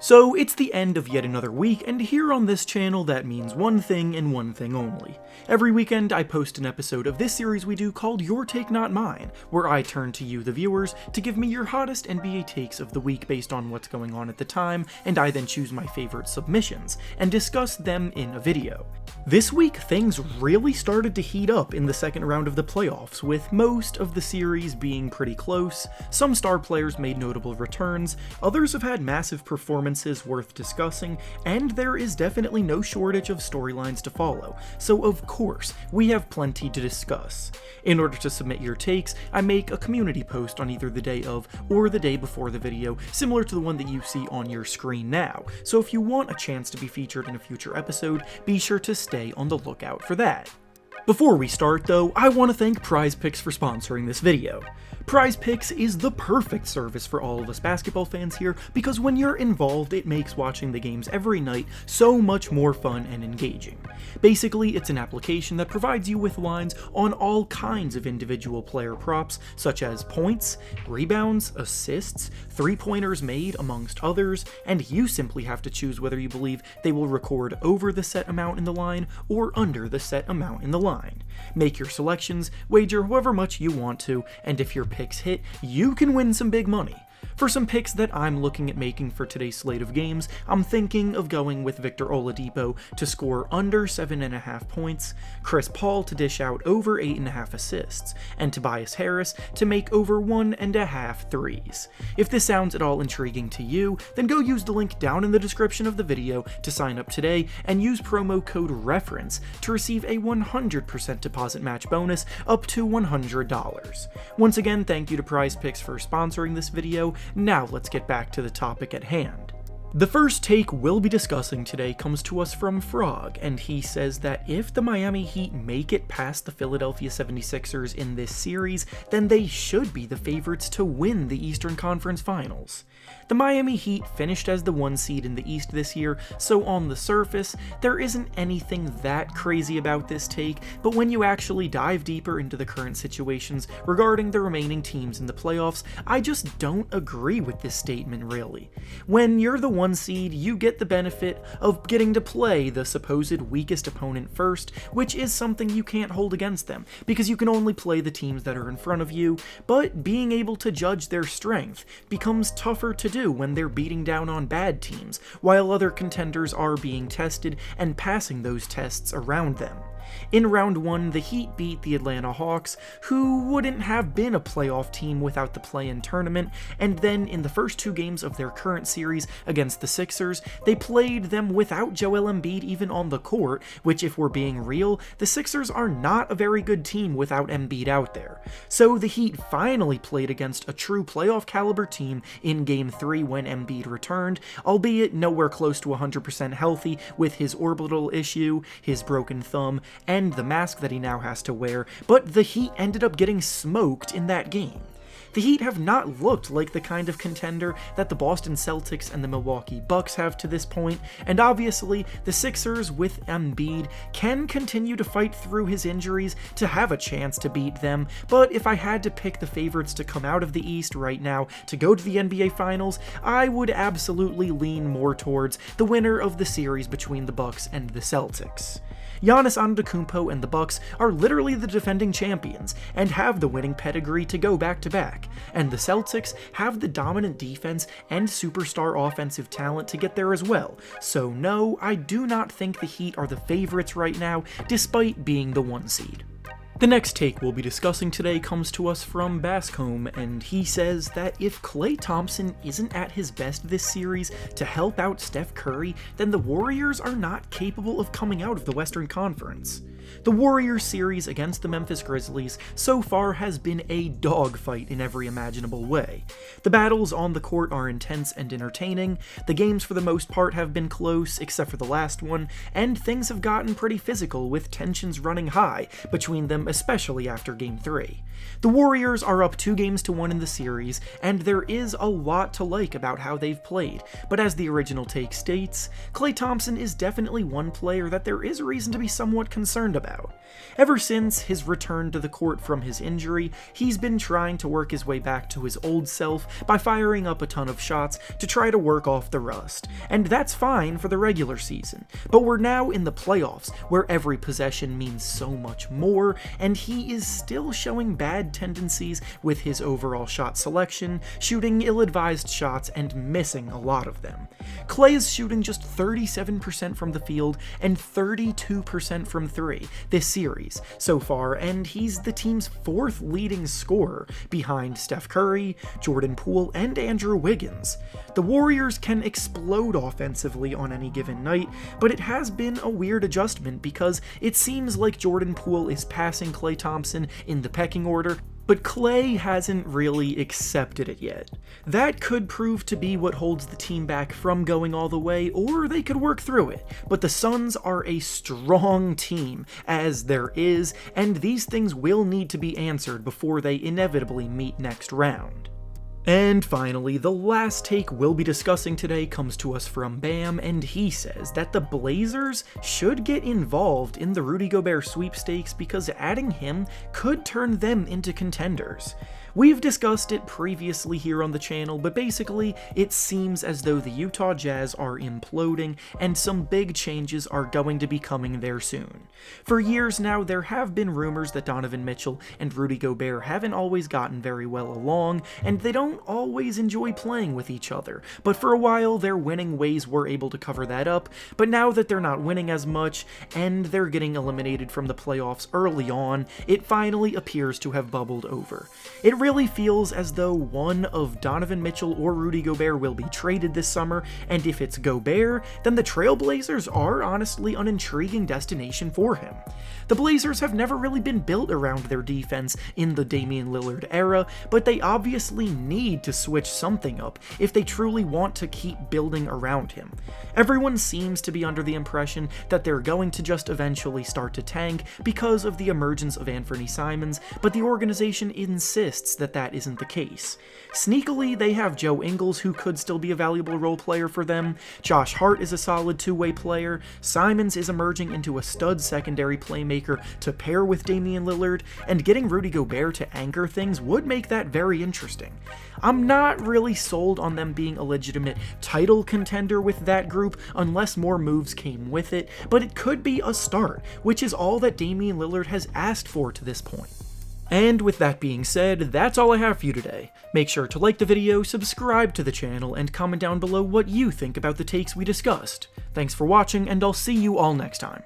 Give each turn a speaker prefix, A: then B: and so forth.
A: So it's the end of yet another week, and here on this channel that means one thing and one thing only. Every weekend I post an episode of this series we do called Your Take Not Mine, where I turn to you the viewers to give me your hottest NBA takes of the week based on what's going on at the time, and I then choose my favorite submissions, and discuss them in a video. This week things really started to heat up in the second round of the playoffs, with most of the series being pretty close. Some star players made notable returns, others have had massive performances worth discussing, and there is definitely no shortage of storylines to follow, so of course, we have plenty to discuss. In order to submit your takes, I make a community post on either the day of or the day before the video, similar to the one that you see on your screen now, so if you want a chance to be featured in a future episode, be sure to stay on the lookout for that. Before we start though, I want to thank Prizepix for sponsoring this video. Prizepix is the perfect service for all of us basketball fans here because when you're involved, it makes watching the games every night so much more fun and engaging. Basically, it's an application that provides you with lines on all kinds of individual player props, such as points, rebounds, assists, three-pointers made, amongst others, and you simply have to choose whether you believe they will record over the set amount in the line or under the set amount in the line. Make your selections, wager however much you want to, and if your picks hit, you can win some big money. For some picks that I'm looking at making for today's slate of games, I'm thinking of going with Victor Oladipo to score under 7.5 points, Chris Paul to dish out over 8.5 assists, and Tobias Harris to make over 1.5 threes. If this sounds at all intriguing to you, then go use the link down in the description of the video to sign up today and use promo code REFERENCE to receive a 100% deposit match bonus up to $100. Once again, thank you to Prizepix for sponsoring this video. Now let's get back to the topic at hand. The first take we'll be discussing today comes to us from Frog, and he says that if the Miami Heat make it past the Philadelphia 76ers in this series, then they should be the favorites to win the Eastern Conference Finals. The Miami Heat finished as the 1 seed in the East this year, so on the surface, there isn't anything that crazy about this take, but when you actually dive deeper into the current situations regarding the remaining teams in the playoffs, I just don't agree with this statement really. When you're the 1 seed, you get the benefit of getting to play the supposed weakest opponent first, which is something you can't hold against them, because you can only play the teams that are in front of you, but being able to judge their strength becomes tougher to do when they're beating down on bad teams, while other contenders are being tested and passing those tests around them. In round 1, the Heat beat the Atlanta Hawks, who wouldn't have been a playoff team without the play-in tournament, and then in the first 2 games of their current series against the Sixers, they played them without Joel Embiid even on the court, which if we're being real, the Sixers are not a very good team without Embiid out there. So the Heat finally played against a true playoff caliber team in Game 3 when Embiid returned, albeit nowhere close to 100% healthy with his orbital issue, his broken thumb, and the mask that he now has to wear, but the Heat ended up getting smoked in that game. The Heat have not looked like the kind of contender that the Boston Celtics and the Milwaukee Bucks have to this point, and obviously the Sixers with Embiid can continue to fight through his injuries to have a chance to beat them, but if I had to pick the favorites to come out of the East right now to go to the NBA Finals, I would absolutely lean more towards the winner of the series between the Bucks and the Celtics. Giannis Antetokounmpo and the Bucks are literally the defending champions and have the winning pedigree to go back-to-back, and the Celtics have the dominant defense and superstar offensive talent to get there as well, so no, I do not think the Heat are the favorites right now, despite being the 1 seed. The next take we'll be discussing today comes to us from Baskom, and he says that if Klay Thompson isn't at his best this series to help out Steph Curry, then the Warriors are not capable of coming out of the Western Conference. The Warriors series against the Memphis Grizzlies so far has been a dogfight in every imaginable way. The battles on the court are intense and entertaining, the games for the most part have been close except for the last one, and things have gotten pretty physical with tensions running high between them, especially after Game 3. The Warriors are up 2-1 in the series, and there is a lot to like about how they've played, but as the original take states, Klay Thompson is definitely one player that there is reason to be somewhat concerned concerned about. Ever since his return to the court from his injury, he's been trying to work his way back to his old self by firing up a ton of shots to try to work off the rust, and that's fine for the regular season, but we're now in the playoffs where every possession means so much more, and he is still showing bad tendencies with his overall shot selection, shooting ill-advised shots and missing a lot of them. Klay is shooting just 37% from the field and 32% from three this series so far, and he's the team's 4th leading scorer behind Steph Curry, Jordan Poole, and Andrew Wiggins. The Warriors can explode offensively on any given night, but it has been a weird adjustment because it seems like Jordan Poole is passing Klay Thompson in the pecking order, but Klay hasn't really accepted it yet. That could prove to be what holds the team back from going all the way, or they could work through it. But the Suns are a strong team, as there is, and these things will need to be answered before they inevitably meet next round. And finally, the last take we'll be discussing today comes to us from Bam, and he says that the Blazers should get involved in the Rudy Gobert sweepstakes because adding him could turn them into contenders. We've discussed it previously here on the channel, but basically, it seems as though the Utah Jazz are imploding, and some big changes are going to be coming there soon. For years now, there have been rumors that Donovan Mitchell and Rudy Gobert haven't always gotten very well along, and they don't always enjoy playing with each other, but for a while, their winning ways were able to cover that up, but now that they're not winning as much, and they're getting eliminated from the playoffs early on, it finally appears to have bubbled over. It really feels as though one of Donovan Mitchell or Rudy Gobert will be traded this summer, and if it's Gobert, then the Trailblazers are honestly an intriguing destination for him. The Blazers have never really been built around their defense in the Damian Lillard era, but they obviously need to switch something up if they truly want to keep building around him. Everyone seems to be under the impression that they're going to just eventually start to tank because of the emergence of Anthony Simons, but the organization insists that that isn't the case. Sneakily, they have Joe Ingles, who could still be a valuable role player for them. Josh Hart is a solid two-way player. Simons is emerging into a stud secondary playmaker to pair with Damian Lillard, and getting Rudy Gobert to anchor things would make that very interesting. I'm not really sold on them being a legitimate title contender with that group unless more moves came with it, but it could be a start, which is all that Damian Lillard has asked for to this point. And with that being said, that's all I have for you today. Make sure to like the video, subscribe to the channel, and comment down below what you think about the takes we discussed. Thanks for watching, and I'll see you all next time.